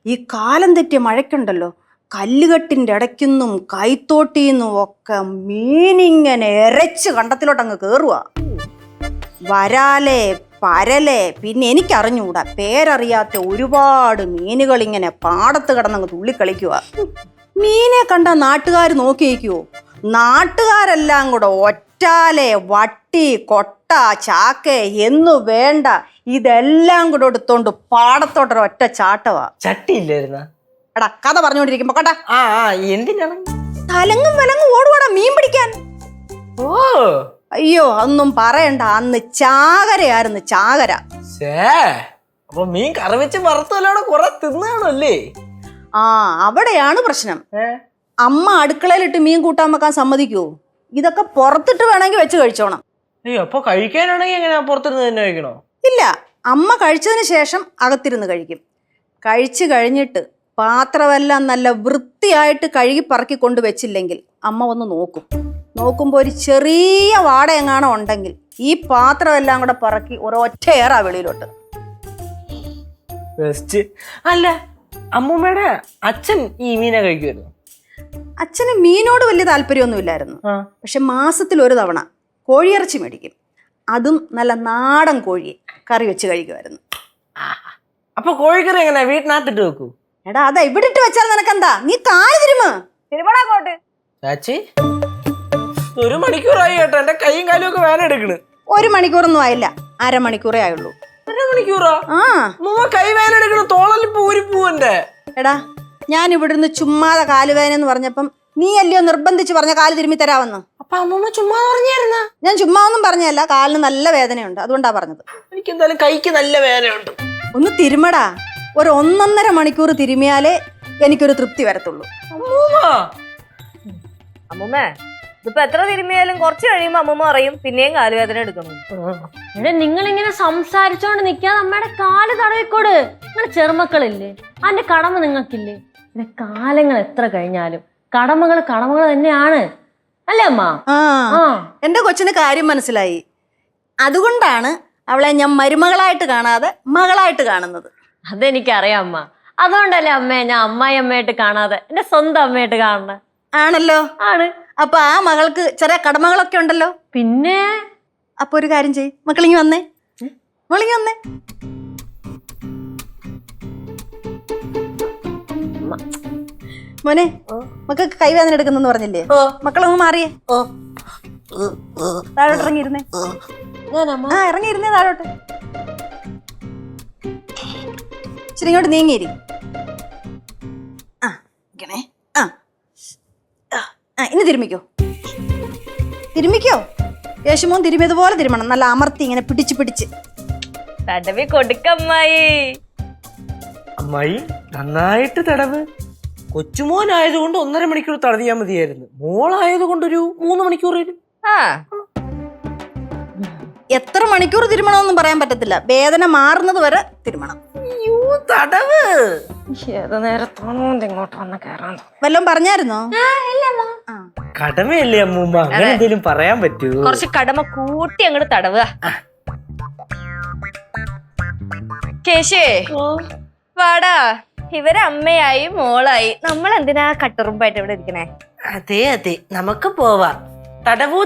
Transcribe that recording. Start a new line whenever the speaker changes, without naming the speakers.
ഈ കാലം തെറ്റിയ മഴയ്ക്കുണ്ടല്ലോ, കല്ലുകെട്ടിൻ്റെ ഇടയ്ക്കുന്നും കൈത്തോട്ടിന്നും ഒക്കെ മീനിങ്ങനെ എരച്ച് കണ്ടത്തിലോട്ട് അങ്ങ് കയറുക. വരാലേ പരലേ പിന്നെ എനിക്കറിഞ്ഞൂടാ പേരറിയാത്ത ഒരുപാട് മീനുകൾ ഇങ്ങനെ പാടത്ത് കിടന്നങ്ങ് തുള്ളിക്കളിക്കുക. മീനെ കണ്ട നാട്ടുകാർ നോക്കി വയ്ക്കുവോ? നാട്ടുകാരെല്ലാം കൂടെ ഒറ്റാലെ വട്ടി കൊട്ട ചാക്ക എന്നു വേണ്ട ഇതെല്ലാം കൂടെ എടുത്തോണ്ട് പാടത്തോട്ടൊരു ഒറ്റ ചാട്ടവാ.
ചട്ടിയില്ലായിരുന്ന
എടാ കഥ പറഞ്ഞോണ്ടിരിക്കുമ്പോ കേട്ടാ
എന്തിനാണ്
തലങ്ങും വിലങ്ങും ഓടുവാടാ മീൻ പിടിക്കാൻ.
ഓ
അയ്യോ അതൊന്നും പറയണ്ട, അന്ന് ചാകരയായിരുന്നു ചാകര.
അപ്പൊ മീൻ കറി വെച്ച് വറുത്തല്ലോടെ കുറെ തിന്നാണല്ലേ?
അവിടെയാണ് പ്രശ്നം. അമ്മ അടുക്കളയിലിട്ട് മീൻ കൂട്ടാൻ വെക്കാൻ സമ്മതിക്കുവോ? ഇതൊക്കെ പുറത്തിട്ട് വേണമെങ്കിൽ വെച്ച് കഴിച്ചോണം.
അയ്യോ അപ്പൊ കഴിക്കാനാണെങ്കിൽ എങ്ങനെയാ പുറത്തിരുന്ന് തന്നെ കഴിക്കണോ?
ഇല്ല, അമ്മ കഴിച്ചതിന് ശേഷം അകത്തിരുന്ന് കഴിക്കും. കഴിച്ചു കഴിഞ്ഞിട്ട് പാത്രമെല്ലാം നല്ല വൃത്തിയായിട്ട് കഴുകി പറക്കി കൊണ്ട് വെച്ചില്ലെങ്കിൽ അമ്മ ഒന്ന് നോക്കും. നോക്കുമ്പോൾ ഒരു ചെറിയ വാട എങ്ങാണോ ഉണ്ടെങ്കിൽ ഈ പാത്രമെല്ലാം കൂടെ പറക്കി ഒരൊറ്റ ഏറാ വെളിയിലോട്ട്.
അല്ല അമ്മൂമ്മയുടെ അച്ഛൻ ഈ മീനെ കഴിക്കുമായിരുന്നു?
അച്ഛന് മീനോട് വലിയ താല്പര്യമൊന്നുമില്ലായിരുന്നു. പക്ഷെ മാസത്തിൽ ഒരു തവണ കോഴിയിറച്ചി മേടിക്കും. അതും നല്ല നാടൻ കോഴി കറി വെച്ച് കഴിക്കുമായിരുന്നു.
അപ്പൊ കോഴിക്കറി എങ്ങനെ വീട്ടിനകത്തിട്ട് വെക്കൂ?
എടാ അതാ ഇവിടെ ഇട്ട് വെച്ചാൽ നിനക്കെന്താ? നീ കാല് തിരുമടാങ്ങോട്ട്.
ചാച്ചി 1 മണിക്കൂറായി കേട്ടോ, എന്റെ കൈയും കാലും ഒക്കെ വേന എടുക്കണ്.
1 മണിക്കൂറൊന്നും ആയില്ല, അരമണിക്കൂറേ ആയുള്ളൂ.
1 മണിക്കൂറാ? കൈ വേന എടുക്കണ, തോളലിപ്പോ ഊരി പോവന്റെ.
എടാ ഞാൻ ഇവിടുന്ന് ചുമ്മാതെ കാലുവേദന എന്ന് പറഞ്ഞപ്പം നീ അല്ലയോ നിർബന്ധിച്ച് പറഞ്ഞ കാല് തിരുമ്മി തരാമെന്ന്.
അപ്പൊ അമ്മൂമ്മ ചുമ്മാ പറഞ്ഞായിരുന്ന?
ഞാൻ ചുമ്മാ ഒന്നും പറഞ്ഞല്ല, കാലിന് നല്ല വേദനയുണ്ട്, അതുകൊണ്ടാ പറഞ്ഞത്.
എനിക്ക് എന്തായാലും കൈക്ക് നല്ല വേദനയുണ്ട്.
ഒന്ന് തിരുമടാ, ഒരു 1.5 മണിക്കൂർ തിരുമിയാലേ എനിക്കൊരു തൃപ്തി വരത്തുള്ളൂ.
അമ്മൂമ്മേ ഇതിപ്പോ എത്ര തിരുമിയാലും കുറച്ച് കഴിയുമ്പോ അമ്മൂമ്മ പറയും പിന്നെയും കാലുവേദന എടുക്കണം.
എടാ നിങ്ങൾ ഇങ്ങനെ സംസാരിച്ചോണ്ട് നിക്കാതെ അമ്മയുടെ കാല് തടവിക്കോട്. നിങ്ങൾ ചെറുമക്കളില്ലേ, അതിന്റെ കടമ നിങ്ങൾക്കില്ലേ? കാലങ്ങൾ എത്ര കഴിഞ്ഞാലും കടമകൾ തന്നെയാണ്, അല്ലേ അമ്മ?
എന്റെ കൊച്ചിന് കാര്യം മനസ്സിലായി. അതുകൊണ്ടാണ് അവളെ ഞാൻ മരുമകളായിട്ട് കാണാതെ മകളായിട്ട് കാണുന്നത്.
അതെനിക്കറിയാം അമ്മ. അതുകൊണ്ടല്ലേ അമ്മയെ ഞാൻ അമ്മായി അമ്മയായിട്ട് കാണാതെ എന്റെ സ്വന്തം അമ്മയായിട്ട് കാണണ.
ആണല്ലോ.
ആണ്.
അപ്പൊ ആ മകൾക്ക് ചെറിയ കടമകളൊക്കെ ഉണ്ടല്ലോ.
പിന്നെ
അപ്പൊ ഒരു കാര്യം ചെയ്യ്, മക്കളിങ്ങി വന്നേ. മക്കളിങ്ങി വന്നേ. മോനെ മക്കൾക്ക് കൈവേദന എടുക്കുന്നെന്ന് പറഞ്ഞില്ലേ? മക്കളൊന്ന് മാറിയേ. താഴോട്ട് ഇറങ്ങിയിരുന്നേ. ഇറങ്ങിയിരുന്നേ താഴോട്ട്. ശരി ഇങ്ങോട്ട് നീങ്ങിയിരി. ഇനി തിരുമിക്കോ. യേശുമോൻ തിരുമിയതുപോലെ തിരുമണം, നല്ല അമർത്തി ഇങ്ങനെ പിടിച്ച്
തടവി കൊടുക്കമ്മായി.
അമ്മായി നന്നായിട്ട് തടവ്. കൊച്ചുമോനായതുകൊണ്ട് 1.5 മണിക്കൂർ തടവിയാൽ മതിയായിരുന്നു. മോളായതുകൊണ്ട് ഒരു 3 മണിക്കൂർ വരും.
എത്ര മണിക്കൂർ തിരുമണമെന്നും പറയാൻ പറ്റത്തില്ല, വേദന മാറുന്നത് വരെ തിരുമണം.
തടവ്
ഏത് നേരത്താണോ ഇങ്ങോട്ട് വന്ന് കയറാൻ
വല്ലതും പറഞ്ഞായിരുന്നോ?
കടമയല്ലേ അമ്മൂമ്മ, അങ്ങനെ എന്തെങ്കിലും പറയാൻ പറ്റുമോ?
കുറച്ച് കടമ കൂട്ടി അങ്ങോട്ട് തടവുക. കേശേ വാടാ, ഇവരമ്മയായി മോളായി, നമ്മൾ എന്തിനാ കട്ടുറുമ്പായിട്ട് ഇവിടെ ഇരിക്കണേ?
അതെ നമുക്ക് പോവാം. തടവൂ